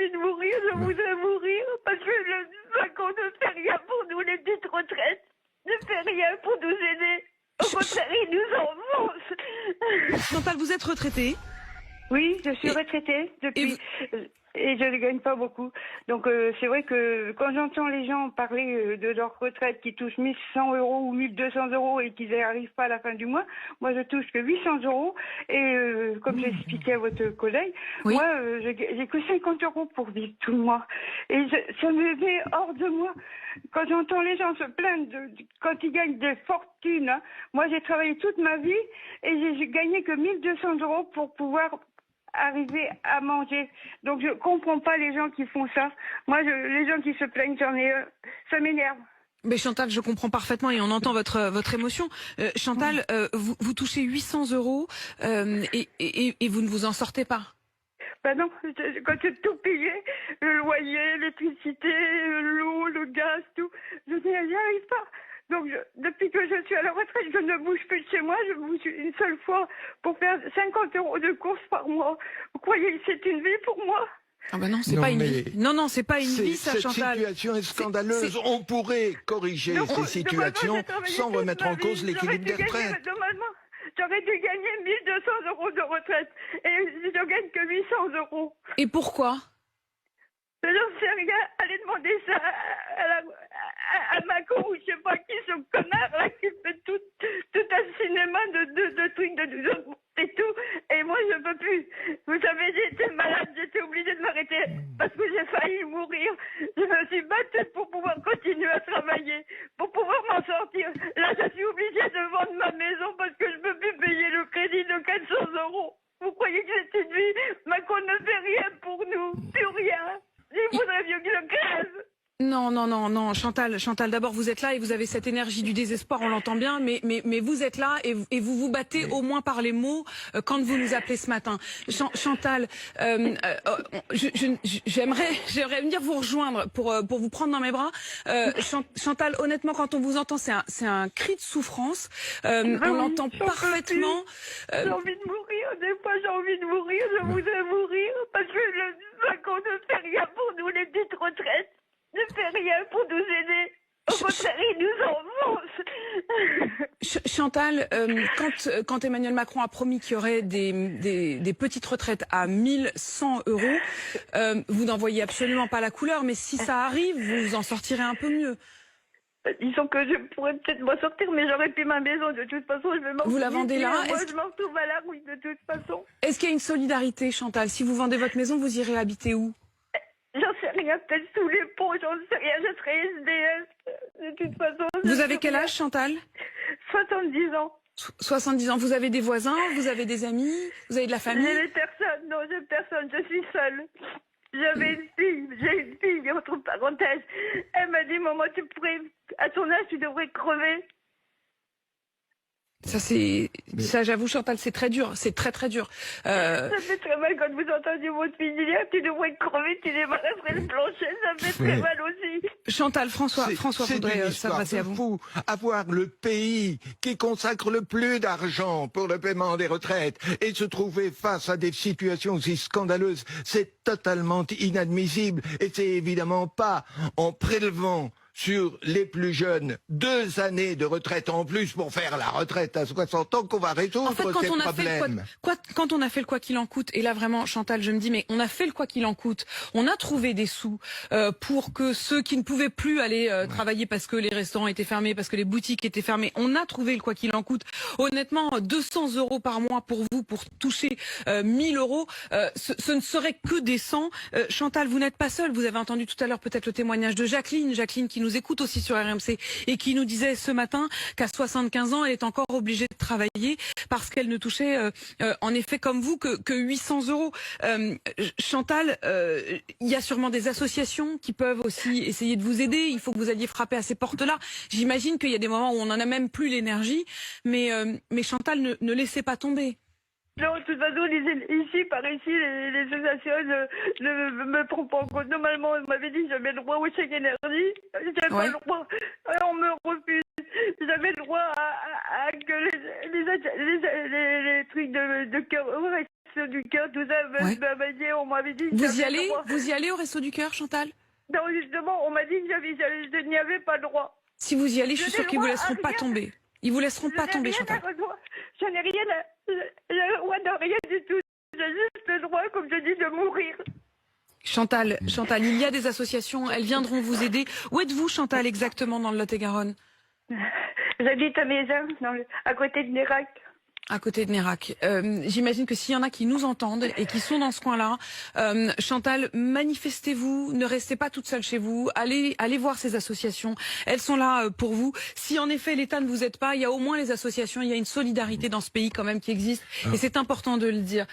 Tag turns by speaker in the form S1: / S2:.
S1: envie de mourir, je voudrais mourir, parce que le Macron ne fait rien pour nous, les petites retraites. Ne fait rien pour nous aider. Au contraire, il nous enfonce.
S2: Chantal, vous êtes retraitée?
S1: Oui, je suis retraitée depuis... Et je ne gagne pas beaucoup. Donc c'est vrai que quand j'entends les gens parler de leur retraite qui touchent 1100 euros ou 1200 euros et qu'ils n'y arrivent pas à la fin du mois, moi je touche que 800 euros. Et comme j'ai expliqué à votre collègue,
S2: Oui.
S1: moi j'ai que 50 euros pour vivre tout le mois. Et ça me met hors de moi. Quand j'entends les gens se plaindre quand ils gagnent des fortunes, hein. Moi j'ai travaillé toute ma vie et j'ai gagné que 1200 euros pour pouvoir arriver à manger. Donc je comprends pas les gens qui font ça. Moi, les gens qui se plaignent, ça m'énerve.
S2: Mais Chantal, je comprends parfaitement et on entend votre émotion. Chantal, vous touchez 800 euros et vous ne vous en sortez pas.
S1: Ben non, quand j'ai tout payé, le loyer, l'électricité, l'eau, le gaz, tout, je n'y arrive pas. Donc, depuis que je suis à la retraite, je ne bouge plus de chez moi. Je bouge une seule fois pour faire 50 euros de courses par mois. Vous croyez que c'est une vie pour moi?
S2: Ah ben non, c'est pas une vie. Non, c'est pas une vie, ça, Chantal.
S3: Cette situation est scandaleuse. On pourrait corriger ces situations sans remettre en cause l'équilibre des retraites.
S1: Normalement, j'aurais dû gagner 1200 euros de retraite. Et je gagne que 800 euros.
S2: Et pourquoi?
S1: Je n'en sais rien. Allez demander ça à Macron ou je sais pas qui, ce connard là qui fait tout un cinéma de trucs et tout. Et moi je peux plus. Vous savez, j'étais malade, j'étais obligée de m'arrêter parce que j'ai failli mourir. Je me suis battue pour pouvoir continuer à travailler, pour pouvoir m'en sortir. Là je suis obligée de vendre ma maison parce que je peux plus payer le crédit de 400 euros. Vous croyez que c'est une vie? Macron ne fait rien pour nous, plus rien. Il faudrait mieux que je crève.
S2: Non, Chantal, d'abord vous êtes là et vous avez cette énergie du désespoir, on l'entend bien, mais vous êtes là et vous vous battez au moins par les mots quand vous nous appelez ce matin. Chantal, j'aimerais venir vous rejoindre pour vous prendre dans mes bras. Chantal, honnêtement, quand on vous entend, c'est un cri de souffrance. On l'entend parfaitement.
S1: J'ai envie de mourir, des fois j'ai envie de mourir, je voudrais mourir parce que le Macron ne fait rien pour nous, les petites retraites. Ne fait rien pour nous aider. Au contraire, il nous enfonce.
S2: Chantal, quand Emmanuel Macron a promis qu'il y aurait des petites retraites à 1100 euros, vous n'en voyez absolument pas la couleur, mais si ça arrive, vous en sortirez un peu mieux.
S1: Disons que je pourrais peut-être m'en sortir, mais j'aurais plus ma maison. De toute façon, je vais m'en retrouver.
S2: Vous la vendez là?
S1: Moi, je m'en retrouve à la rue, de toute façon.
S2: Est-ce qu'il y a une solidarité, Chantal? Si vous vendez votre maison, vous irez habiter où?
S1: J'en sais rien, peut-être sous les ponts, j'en sais rien, je serai SDF. De toute façon.
S2: Vous avez quel âge, Chantal?
S1: 70 ans.
S2: 70 ans. Vous avez des voisins? Vous avez des amis? Vous avez de la famille?
S1: J'ai personne, non, j'ai personne, je suis seule. J'ai une fille, entre parenthèses. Elle m'a dit, maman, à ton âge, tu devrais crever.
S2: Ça, j'avoue, Chantal, c'est très dur, c'est très dur.
S1: Ça fait très mal quand vous entendez votre fille dire, tu devrais crever, tu débarrasserais le plancher, ça fait très mal aussi.
S2: Chantal, François voudrait s'adresser à vous.
S3: Fou. Avoir le pays qui consacre le plus d'argent pour le paiement des retraites et se trouver face à des situations aussi scandaleuses, c'est totalement inadmissible. Et c'est évidemment pas en prélevant sur les plus jeunes 2 années de retraite en plus pour faire la retraite à 60 ans qu'on va résoudre ces problèmes.
S2: Quand on a fait le quoi qu'il en coûte, et là vraiment Chantal, je me dis mais on a fait le quoi qu'il en coûte, on a trouvé des sous pour que ceux qui ne pouvaient plus aller travailler parce que les restaurants étaient fermés, parce que les boutiques étaient fermées, on a trouvé le quoi qu'il en coûte. Honnêtement, 200 euros par mois pour vous, pour toucher 1000 euros, ce ne serait que décent. Chantal, vous n'êtes pas seule, vous avez entendu tout à l'heure peut-être le témoignage de Jacqueline qui nous écoute aussi sur RMC et qui nous disait ce matin qu'à 75 ans, elle est encore obligée de travailler parce qu'elle ne touchait en effet comme vous que 800 euros. Chantal, il y a sûrement des associations qui peuvent aussi essayer de vous aider. Il faut que vous alliez frapper à ces portes-là. J'imagine qu'il y a des moments où on n'en a même plus l'énergie, mais Chantal, ne laissez pas tomber.
S1: Non, de toute façon, par ici, les associations ne me prennent pas en compte. Normalement, on m'avait dit que j'avais le droit au chèque énergie. J'avais pas le droit. On me refuse. J'avais le droit à que les trucs de cœur Resto du Cœur, tout ça,
S2: Ouais.
S1: on m'avait dit... que
S2: Vous y
S1: j'avais
S2: allez
S1: le droit.
S2: Vous y allez au Resto du Cœur, Chantal?
S1: Non, justement, on m'a dit que je n'y avais pas le droit.
S2: Si vous y allez, je suis
S1: Je
S2: sûre
S1: n'ai
S2: qu'ils vous
S1: le droit
S2: laisseront
S1: à
S2: pas
S1: rien.
S2: tomber. Ils vous laisseront
S1: Je
S2: pas
S1: n'ai
S2: tomber,
S1: rien
S2: Chantal.
S1: je n'ai rien le droit de rien du tout. J'ai juste le droit, comme je dis, de mourir.
S2: Chantal, il y a des associations, elles viendront vous aider. Où êtes-vous, Chantal, exactement dans le Lot-et-Garonne?
S1: J'habite à Mézin, à côté de Nérac.
S2: À côté de Nérac. J'imagine que s'il y en a qui nous entendent et qui sont dans ce coin-là, Chantal, manifestez-vous, ne restez pas toute seule chez vous, allez voir ces associations, elles sont là pour vous. Si en effet l'État ne vous aide pas, il y a au moins les associations, il y a une solidarité dans ce pays quand même qui existe et c'est important de le dire.